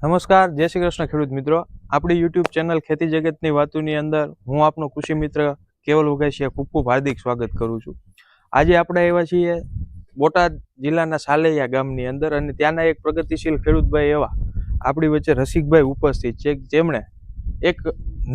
નમસ્કાર, જય શ્રી કૃષ્ણ ખેડૂત મિત્રો. આપણી યુટ્યુબ ચેનલ ખેતી જગતની વાતોની અંદર હું આપનો કૃષિ મિત્ર કેવલ વઘાસિયા ખૂબ ખૂબ હાર્દિક સ્વાગત કરું છું. આજે આપણે આવ્યા છીએ બોટાદ જિલ્લાના સાલૈયા ગામની અંદર અને ત્યાંના એક પ્રગતિશીલ ખેડૂતભાઈ એવા આપણી વચ્ચે રસિકભાઈ ઉપસ્થિત છે, જેમણે એક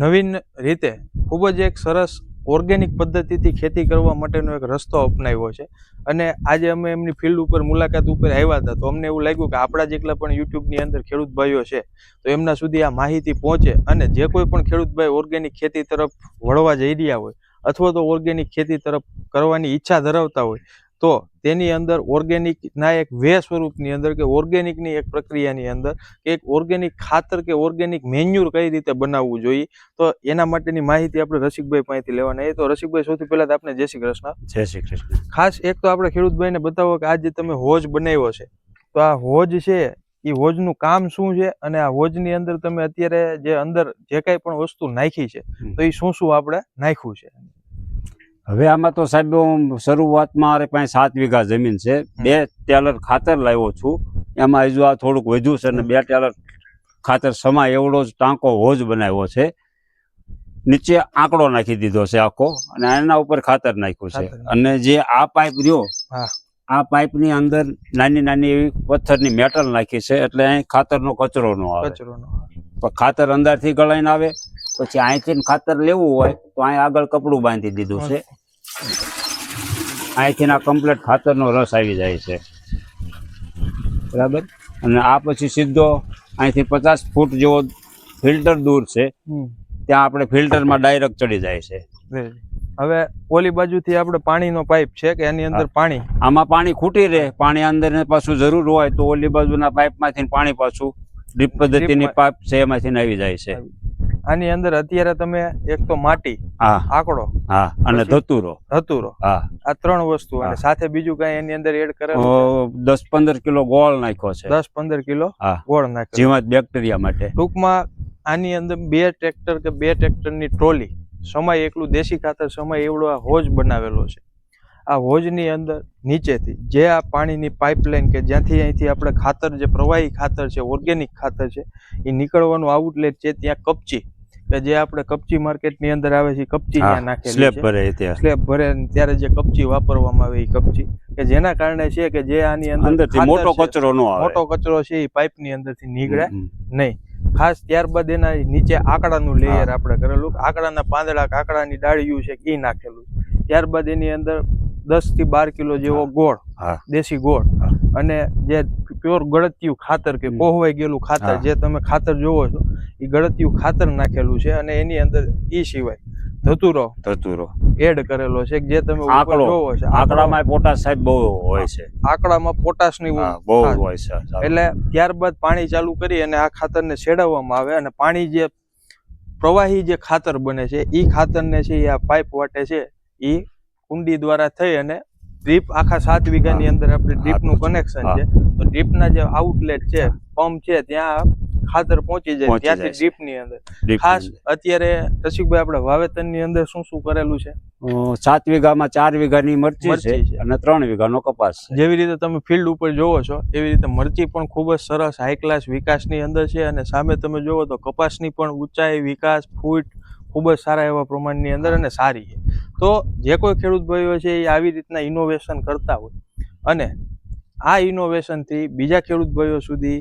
નવીન રીતે ખૂબ જ એક સરસ ઓર્ગેનિક પદ્ધતિથી ખેતી કરવા માટેનો એક રસ્તો અપનાવ્યો છે. અને આજે અમે એમની ફિલ્ડ ઉપર મુલાકાત ઉપર આવ્યા હતા, તો અમને એવું લાગ્યું કે આપણા જેટલા પણ યુટ્યુબની અંદર ખેડૂત ભાઈઓ છે તો એમના સુધી આ માહિતી પહોંચે, અને જે કોઈ પણ ખેડૂતભાઈ ઓર્ગેનિક ખેતી તરફ વળવા જઈ રહ્યા હોય અથવા તો ઓર્ગેનિક ખેતી તરફ કરવાની ઈચ્છા ધરાવતા હોય તો તેની અંદર ઓર્ગેનિકના એક વે સ્વરૂપની અંદર કે ઓર્ગેનિકની એક પ્રક્રિયાની અંદર કે એક ઓર્ગેનિક ખાતર કે ઓર્ગેનિક મેન્યુર કઈ રીતે બનાવવું જોઈએ, તો એના માટેની માહિતી આપણે રસિકભાઈ પાસેથી લેવાના છે. તો રસિકભાઈ, સૌથી પહેલા તો આપણે જય શ્રી કૃષ્ણ. જય શ્રી કૃષ્ણ. ખાસ એક તો આપણે ખેડૂતભાઈને બતાવો કે આજે તમે હોજ બનાવ્યો છે, તો આ હોજ છે એ હોજનું કામ શું છે અને આ હોજની અંદર તમે અત્યારે જે અંદર જે કાંઈ પણ વસ્તુ નાખી છે તો એ શું શું આપણે નાખ્યું છે? હવે આમાં તો સાહેબ શરૂઆતમાં મારે પાસે 7 વીઘા જમીન છે. 2 ટેલર ખાતર લાવ્યો છું. એમાં હજુ આ થોડુંક વધ્યું છે અને 2 ટેલર ખાતર સમાય એવડો જ ટાંકો હોજ બનાવ્યો છે. નીચે આંકડો નાખી દીધો છે આખો, અને એના ઉપર ખાતર નાખ્યું છે. અને જે આ પાઇપ રહ્યો, આ પાઇપની અંદર નાની નાની એવી પથ્થરની મેટલ નાખી છે, એટલે અહીં ખાતરનો કચરો ન આવે. ખાતર અંદરથી ગળાઈને આવે. પછી અહીંથી ખાતર લેવું હોય તો અહીં આગળ કપડું બાંધી દીધું છે. અહીંથી આ કમ્પ્લીટ ખાતરનો રસ આવી જાય છે, બરાબર. અને આ પછી સીધો અહીંથી 50 ફૂટ જેવો ફિલ્ટર દૂર છે, ત્યાં આપણે ફિલ્ટરમાં ડાયરેક્ટ ચડી જાય છે. હવે ઓલી બાજુથી આપણે પાણીનો પાઇપ છે કે એની અંદર પાણી, આમાં પાણી ખૂટી રહે, પાણી અંદર પાછું જરૂર હોય તો ઓલી બાજુના પાઇપમાંથી પાણી પાછું ડ્રીપ પદ્ધતિની પાઇપ છે એમાંથી આવી જાય છે. આની અંદર અત્યારે તમે એક તો માટી, આંકડો, અને ધતુરો, આ 3 વસ્તુ, અને સાથે બીજું કઈ એની અંદર એડ કરેલું? 10-15 કિલો ગોળ નાખ્યો છે. 10-15 કિલો ગોળ નાખ્યો જીવાત બેક્ટેરિયા માટે. ટૂંકમાં આની અંદર 2 ટ્રેક્ટર કે 2 ટ્રેક્ટરની ટ્રોલી સમાય એટલું દેશી ખાતર સમાય એવડો આ હોજ બનાવેલો છે. આ હોજની અંદર નીચેથી જે આ પાણીની પાઇપલાઇન કે જ્યાંથી અહીંથી આપણે ખાતર, જે પ્રવાહી ખાતર છે, ઓર્ગેનિક ખાતર છે, એ નીકળવાનું આઉટલેટ છે. ત્યાં કપચી કે જે આપણે કપચી માર્કેટની અંદર આવે છે, કપચી ત્યાં નાખેલી છે. સ્લેબ ભરે ત્યારે જે કપચી વાપરવામાં આવે એ કપચી, કે જેના કારણે છે કે જે આની અંદર મોટો કચરો ન આવે, મોટો કચરો છે એ પાઇપની અંદરથી નીકળે નહીં. ખાસ ત્યારબાદ એના નીચે આંકડાનું લેયર આપણે કરેલું, આંકડાના પાંદડા, આંકડાની ડાળીયું છે એ નાખેલું. ત્યારબાદ એની અંદર 10 થી 12 કિલો જેવો ગોળ, દેશી ગોળ, અને જે પ્યોર ગળતિયું ખાતર કે કોહવાઈ ગયેલું ખાતર, જે તમે ખાતર જોવો છો એ ગળતિયું ખાતર નાખેલું છે. અને એની અંદર એ સિવાય ધતુરો એડ કરેલો છે, જે તમે જોવો છો. આંકડામાં પોટાશ સાહેબ બહુ હોય છે, આંકડામાં પોટાશની બહુ હોય છે. એટલે ત્યારબાદ પાણી ચાલુ કરી અને આ ખાતરને છેડવવામાં આવે, અને પાણી જે પ્રવાહી જે ખાતર બને છે એ ખાતરને છે આ પાઇપ વાટે છે એ કુંડી દ્વારા થઈ અને ડ્રીપ, આખા 7 વીઘાની અંદર આપણે ડ્રીપનું કનેક્શન છે, તો ડ્રીપના જે આઉટલેટ છે, પંપ છે, ત્યાં ખાતર પહોંચી જાય ત્યાંથી ડ્રીપની અંદર. ખાસ અત્યારે રસિકભાઈ આપણે વાવેતરની અંદર શું શું કરેલું છે? 7 વીઘામાં 4 વીઘાની મરચી છે અને 3 વીઘાનો કપાસ છે. જેવી રીતે તમે ફિલ્ડ ઉપર જોવો છો એવી રીતે મરચી પણ ખૂબ જ સરસ હાઈ ક્લાસ વિકાસની અંદર છે, અને સામે તમે જોવો તો કપાસની પણ ઊંચાઈ, વિકાસ, ફૂટ ખૂબ જ સારા એવા પ્રમાણની અંદર અને સારી છે. તો જે કોઈ ખેડૂત ભાઈઓ છે એ આવી રીતના ઇનોવેશન કરતા હોય અને આ ઇનોવેશનથી બીજા ખેડૂત ભાઈઓ સુધી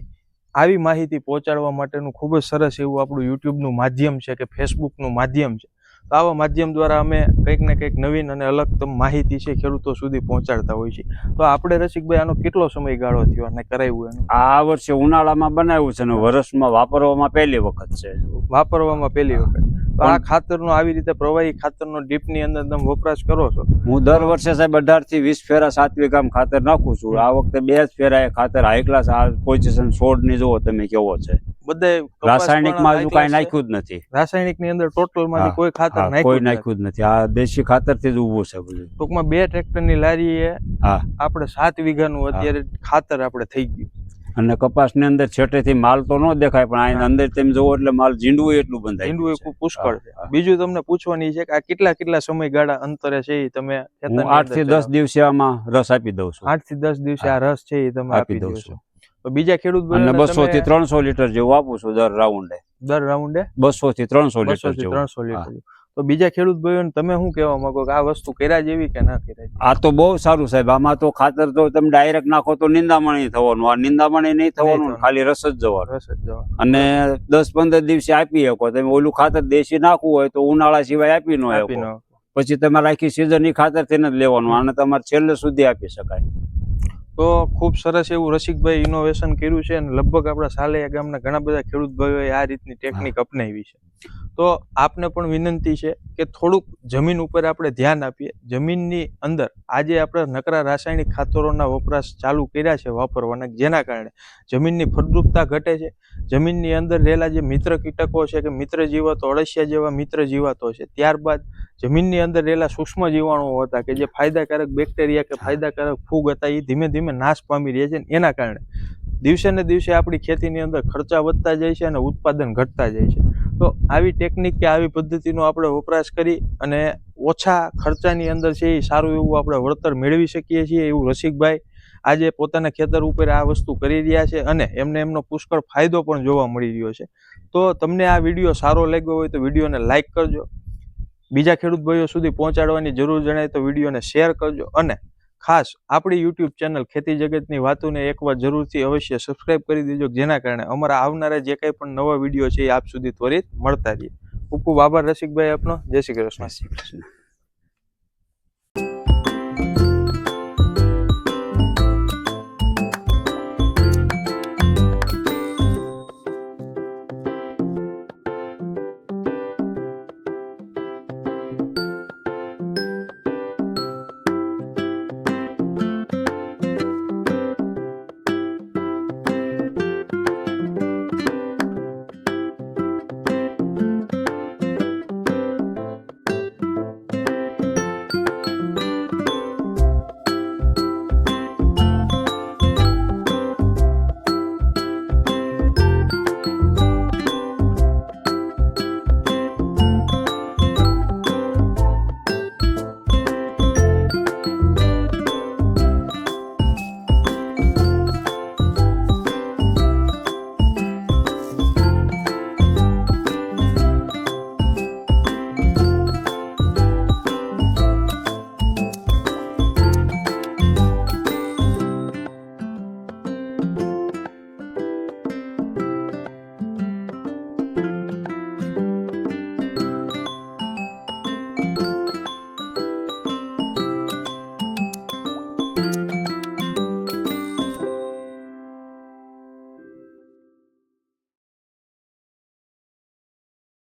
આવી માહિતી પહોંચાડવા માટેનું ખૂબ જ સરસ એવું આપણું યુટ્યુબનું માધ્યમ છે કે ફેસબુકનું માધ્યમ છે. તો આવા માધ્યમ દ્વારા અમે કંઈક ને કંઈક નવીન અને અલગ માહિતી છે ખેડૂતો સુધી પહોંચાડતા હોય છે. તો આપણે રસિકભાઈ આનો કેટલો સમયગાળો થયો અને કરાવ્યું એનું? આ વર્ષે ઉનાળામાં બનાવ્યું છે અને વર્ષમાં વાપરવામાં પહેલી વખત છે. વાપરવામાં પહેલી વખત. તો આ ખાતરનો આવી રીતે પ્રવાહી ખાતરનો ડીપની અંદર તમે વપરાશ કરો છો? હું દર વર્ષે સાહેબ 18 થી 20 ફેરા 7 વીઘામાં ખાતર નાખું છું. આ વખતે 2 જ ફેરા ખાતર હાઈ ક્લાસ, આ પોઝિશન 16 ની જોવો તમે કેવો છે. બધે રાસાયણિકમાં હજુ કાંઈ નાખ્યું જ નથી. રાસાયણિકની અંદર ટોટલમાંથી કોઈ ખાતર નાખ્યું જ નથી. આ દેશી ખાતરથી જ ઊભું છે બધું. ટૂંકમાં 2 ટ્રેક્ટરની લારીએ આપણે 7 વીઘાનું અત્યારે ખાતર આપણે થઈ ગયું. અને કપાસની અંદર છેટેથી માલ તો ન દેખાય, પણ આની અંદર તમે જોવો એટલે માલ ઝીંડવું એટલું બંધાય. ઝીંડવું ખૂબ પુષ્કળ છે. બીજું તમને પૂછવાની છે કે આ કેટલા સમયગાળા અંતરે છે એ તમે? 8 થી 10 દિવસે આમાં રસ આપી દઉં છું. 8 થી 10 દિવસે આ રસ છે એ તમે આપી દો છો. તો બીજા ખેડૂત અને ભાઈઓને 200 થી તમે 300 લીટર જેવું આપું છું દર રાઉન્ડે. દર રાઉન્ડે 200 થી 300 લીટર 200 થી જેવું. 300 લીટર. તો બીજા ખેડૂત ભાઈઓને તમે શું કહેવા માંગો કે આ વસ્તુ કર્યા જેવી કે ના કર્યા જેવી? આ તો બહુ સારું સાહેબ. આમાં તો ખાતર તો તમે ડાયરેક્ટ નાખો તો નિંદામણી થવાનું, આ નિંદામણી નહીં થવાનું, થવાનું. ખાલી રસ જ જવાનું. રસ જ જવા. અને 10-15 દિવસે આપી શકો તમે. ઓલું ખાતર દેશી નાખવું હોય તો ઉનાળા સિવાય આપી ન આપી શકો. ન પછી તમારે આખી સિઝન ની ખાતર થઈને જ લેવાનું, આને તમારે છેલ્લે સુધી આપી શકાય. તો ખૂબ સરસ એવું રસિકભાઈ ઇનોવેશન કર્યું છે અને લગભગ આપણા સાલેયા ગામના ઘણા બધા ખેડૂત ભાઈઓએ આ રીતની ટેકનિક અપનાવી છે. તો આપને પણ વિનંતી છે કે થોડુંક જમીન ઉપર આપણે ધ્યાન આપીએ. જમીનની અંદર આજે આપણે નકરા રાસાયણિક ખાતરોના વપરાશ ચાલુ કર્યા છે વાપરવાના, જેના કારણે જમીનની ફળદ્રુપતા ઘટે છે. જમીનની અંદર રહેલા જે મિત્ર કીટકો છે કે મિત્ર જીવાતો, અળસિયા જેવા મિત્ર જીવાતો છે, ત્યારબાદ જમીનની અંદર રહેલા સૂક્ષ્મ જીવાણુઓ હતા કે જે ફાયદાકારક બેક્ટેરિયા કે ફાયદાકારક ફૂગ હતા, એ ધીમે ધીમે નાશ પામી રહ્યા છે. એના કારણે દિવસે ને દિવસે આપણી ખેતીની અંદર ખર્ચા વધતા જાય છે અને ઉત્પાદન ઘટતા જાય છે. તો આવી ટેકનિક કે આવી પદ્ધતિનો આપણે વપરાશ કરી અને ઓછા ખર્ચાની અંદર છે એ સારું એવું આપણે વળતર મેળવી શકીએ છીએ, એવું રસિકભાઈ આજે પોતાના ખેતર ઉપર આ વસ્તુ કરી રહ્યા છે અને એમને એમનો પુષ્કળ ફાયદો પણ જોવા મળી રહ્યો છે. તો તમને આ વિડીયો સારો લાગ્યો હોય તો વિડીયોને લાઇક કરજો. બીજા ખેડૂત ભાઈઓ સુધી પહોંચાડવાની જરૂર જણાય તો વિડીયોને શેર કરજો અને ખાસ આપણી યુટ્યુબ ચેનલ ખેતી જગતની વાતોને એકવાર જરૂરથી અવશ્ય સબસ્ક્રાઇબ કરી દેજો, જેના કારણે અમારા આવનારા જે કંઈ પણ નવા વિડીયો છે એ આપ સુધી ત્વરિત મળતા રહીએ. ખૂબ ખૂબ આભાર રસિકભાઈ આપનો. જય શ્રી કૃષ્ણ.